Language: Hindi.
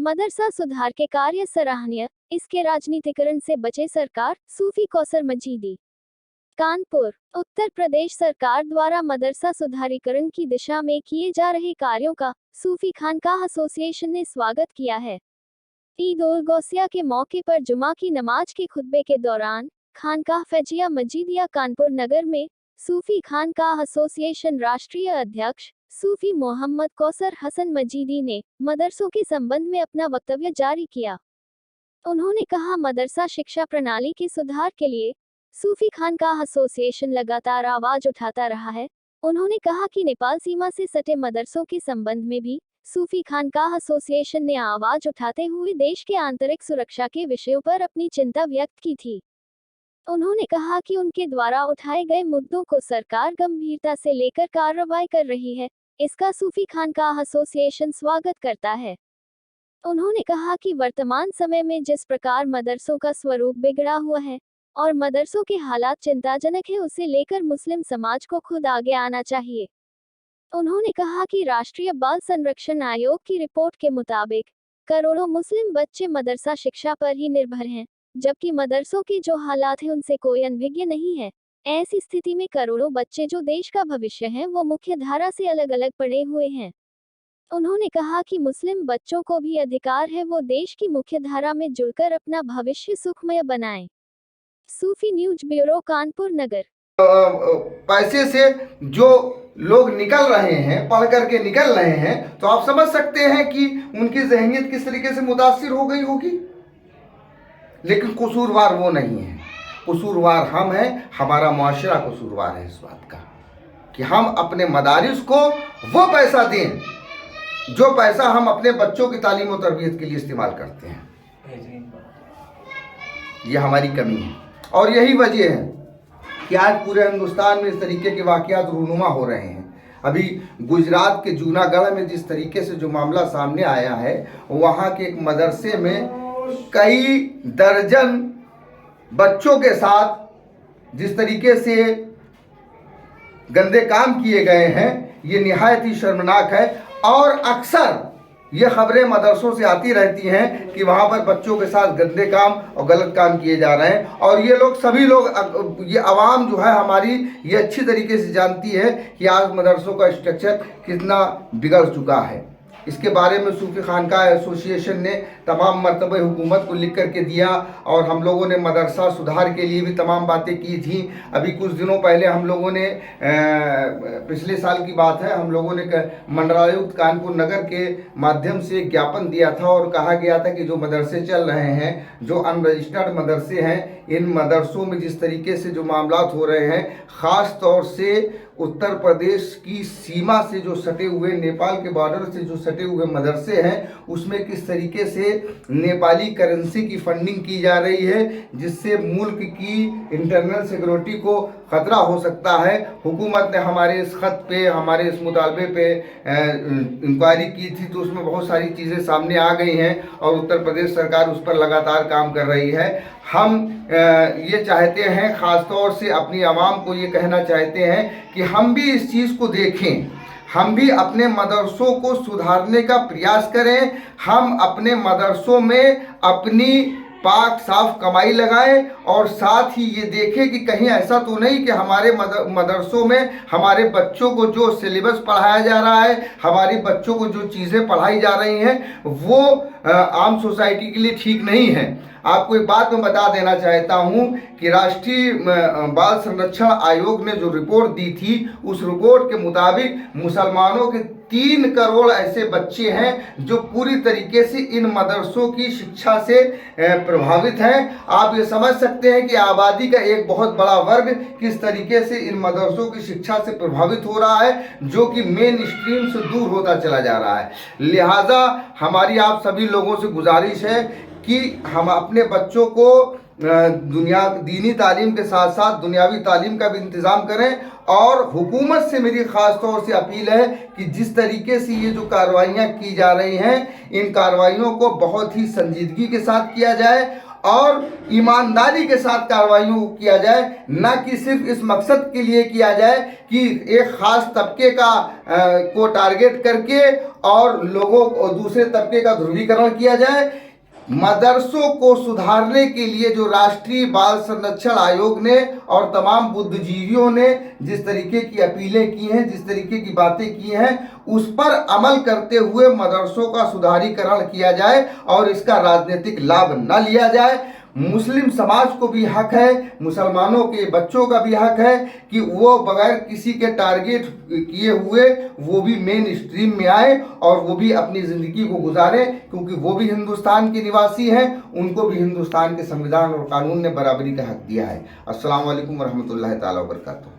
मदरसा सुधार के कार्य सराहनीय, इसके राजनीतिकरण से बचे सरकार, सूफी कौसर मजीदी। कानपुर, उत्तर प्रदेश सरकार द्वारा मदरसा सुधारीकरण की दिशा में किए जा रहे कार्यों का सूफी खानकाह एसोसिएशन ने स्वागत किया है। ईद उल गौसिया के मौके पर जुमा की नमाज के खुतबे के दौरान खानकाह फैजिया मजीदिया कानपुर नगर में सूफी खानकाह एसोसिएशन राष्ट्रीय अध्यक्ष सूफी मोहम्मद कौसर हसन मजीदी ने मदरसों के संबंध में अपना वक्तव्य जारी किया। उन्होंने कहा, मदरसा शिक्षा प्रणाली के सुधार के लिए सूफी खानकाह एसोसिएशन लगातार आवाज उठाता रहा है। उन्होंने कहा कि नेपाल सीमा से सटे मदरसों के संबंध में भी सूफी खानकाह एसोसिएशन ने आवाज उठाते हुए देश के आंतरिक सुरक्षा के विषयों पर अपनी चिंता व्यक्त की थी। उन्होंने कहा कि उनके द्वारा उठाए गए मुद्दों को सरकार गंभीरता से लेकर कार्रवाई कर रही है, इसका सूफी खानकाह एसोसिएशन स्वागत करता है। उन्होंने कहा कि वर्तमान समय में जिस प्रकार मदरसों का स्वरूप बिगड़ा हुआ है और मदरसों के हालात चिंताजनक है, उसे लेकर मुस्लिम समाज को खुद आगे आना चाहिए। उन्होंने कहा कि राष्ट्रीय बाल संरक्षण आयोग की रिपोर्ट के मुताबिक करोड़ों मुस्लिम बच्चे मदरसा शिक्षा पर ही निर्भर हैं, जबकि मदरसों के जो हालात हैं उनसे कोई अनभिज्ञ नहीं है। ऐसी स्थिति में करोड़ों बच्चे जो देश का भविष्य हैं, वो मुख्य धारा से अलग अलग पड़े हुए हैं। उन्होंने कहा कि मुस्लिम बच्चों को भी अधिकार है वो देश की मुख्य धारा में जुड़कर अपना भविष्य सुखमय बनाएं। सूफी न्यूज ब्यूरो, कानपुर नगर। पैसे से जो लोग निकल रहे हैं, पढ़ करके निकल रहे हैं, तो आप समझ सकते हैं कि उनकी ज़हनियत किस तरीके से मुतासिर हो गई होगी। लेकिन कसूरवार वो नहीं है, कसूरवार हम हैं, हमारा मुआशरा कसूरवार है इस बात का कि हम अपने मदारिस को वो पैसा दें जो पैसा हम अपने बच्चों की तालीम और तरबियत के लिए इस्तेमाल करते हैं। ये हमारी कमी है और यही वजह है कि आज पूरे हिंदुस्तान में इस तरीके के वाक़यात रूनुमा हो रहे हैं। अभी गुजरात के जूनागढ़ में जिस तरीके से जो मामला सामने आया है, वहाँ के एक मदरसे में कई दर्जन बच्चों के साथ जिस तरीके से गंदे काम किए गए हैं, ये निहायत ही शर्मनाक है। और अक्सर ये खबरें मदरसों से आती रहती हैं कि वहाँ पर बच्चों के साथ गंदे काम और गलत काम किए जा रहे हैं। और ये लोग सभी लोग, ये आवाम जो है हमारी, ये अच्छी तरीके से जानती है कि आज मदरसों का स्ट्रक्चर कितना बिगड़ चुका है। इसके बारे में सूफी खानकाह एसोसिएशन ने तमाम मरतबे हुकूमत को लिख करके दिया और हम लोगों ने मदरसा सुधार के लिए भी तमाम बातें की थी। अभी कुछ दिनों पहले हम लोगों ने, पिछले साल की बात है, हम लोगों ने मंडलायुक्त कानपुर नगर के माध्यम से एक ज्ञापन दिया था और कहा गया था कि जो मदरसे चल रहे हैं, जो अनरजिस्टर्ड मदरसे हैं, इन मदरसों में जिस तरीके से जो मामलात हो रहे हैं, ख़ास तौर से उत्तर प्रदेश की सीमा से जो सटे हुए, नेपाल के बॉर्डर से जो सटे हुए मदरसे हैं, उसमें किस तरीके से नेपाली करेंसी की फंडिंग की जा रही है, जिससे मुल्क की इंटरनल सिक्योरिटी को ख़तरा हो सकता है। हुकूमत ने हमारे इस ख़त पे, हमारे इस मुतालबे पे इंक्वायरी की थी, तो उसमें बहुत सारी चीज़ें सामने आ गई हैं और उत्तर प्रदेश सरकार उस पर लगातार काम कर रही है। हम ये चाहते हैं, ख़ास तौर से अपनी आवाम को ये कहना चाहते हैं कि हम भी इस चीज़ को देखें, हम भी अपने मदरसों को सुधारने का प्रयास करें। हम अपने मदरसों में अपनी पाक साफ कमाई लगाएं और साथ ही ये देखें कि कहीं ऐसा तो नहीं कि हमारे मदरसों में हमारे बच्चों को जो सिलेबस पढ़ाया जा रहा है, हमारे बच्चों को जो चीज़ें पढ़ाई जा रही हैं, वो आम सोसाइटी के लिए ठीक नहीं है। आपको एक बात मैं बता देना चाहता हूं कि राष्ट्रीय बाल संरक्षण आयोग ने जो रिपोर्ट दी थी, उस रिपोर्ट के मुताबिक मुसलमानों के 3 करोड़ ऐसे बच्चे हैं जो पूरी तरीके से इन मदरसों की शिक्षा से प्रभावित हैं। आप ये समझ सकते हैं कि आबादी का एक बहुत बड़ा वर्ग किस तरीके से इन मदरसों की शिक्षा से प्रभावित हो रहा है, जो कि मेन स्ट्रीम से दूर होता चला जा रहा है। लिहाजा हमारी आप सभी लोगों से गुजारिश है कि हम अपने बच्चों को दीनी तालीम के साथ साथ दुनियावी तालीम का भी इंतज़ाम करें। और हुकूमत से मेरी ख़ास तौर से अपील है कि जिस तरीके से ये जो कार्रवाइयाँ की जा रही हैं, इन कार्रवाइयों को बहुत ही संजीदगी के साथ किया जाए और ईमानदारी के साथ कार्रवाइयों को किया जाए, न कि सिर्फ इस मकसद के लिए किया जाए कि एक ख़ास तबके का को टारगेट करके और लोगों को दूसरे तबके का ध्रुवीकरण किया जाए। मदरसों को सुधारने के लिए जो राष्ट्रीय बाल संरक्षण आयोग ने और तमाम बुद्धिजीवियों ने जिस तरीके की अपीलें की हैं, जिस तरीके की बातें की हैं, उस पर अमल करते हुए मदरसों का सुधारीकरण किया जाए और इसका राजनीतिक लाभ न लिया जाए। मुस्लिम समाज को भी हक है, मुसलमानों के बच्चों का भी हक है कि वो बगैर किसी के टारगेट किए हुए वो भी मेन स्ट्रीम में आए और वो भी अपनी ज़िंदगी को गुजारें, क्योंकि वो भी हिंदुस्तान के निवासी हैं, उनको भी हिंदुस्तान के संविधान और कानून ने बराबरी का हक दिया है। अस्सलाम वालेकुम वरहमतुल्लाहि ताला वबरकातुहू।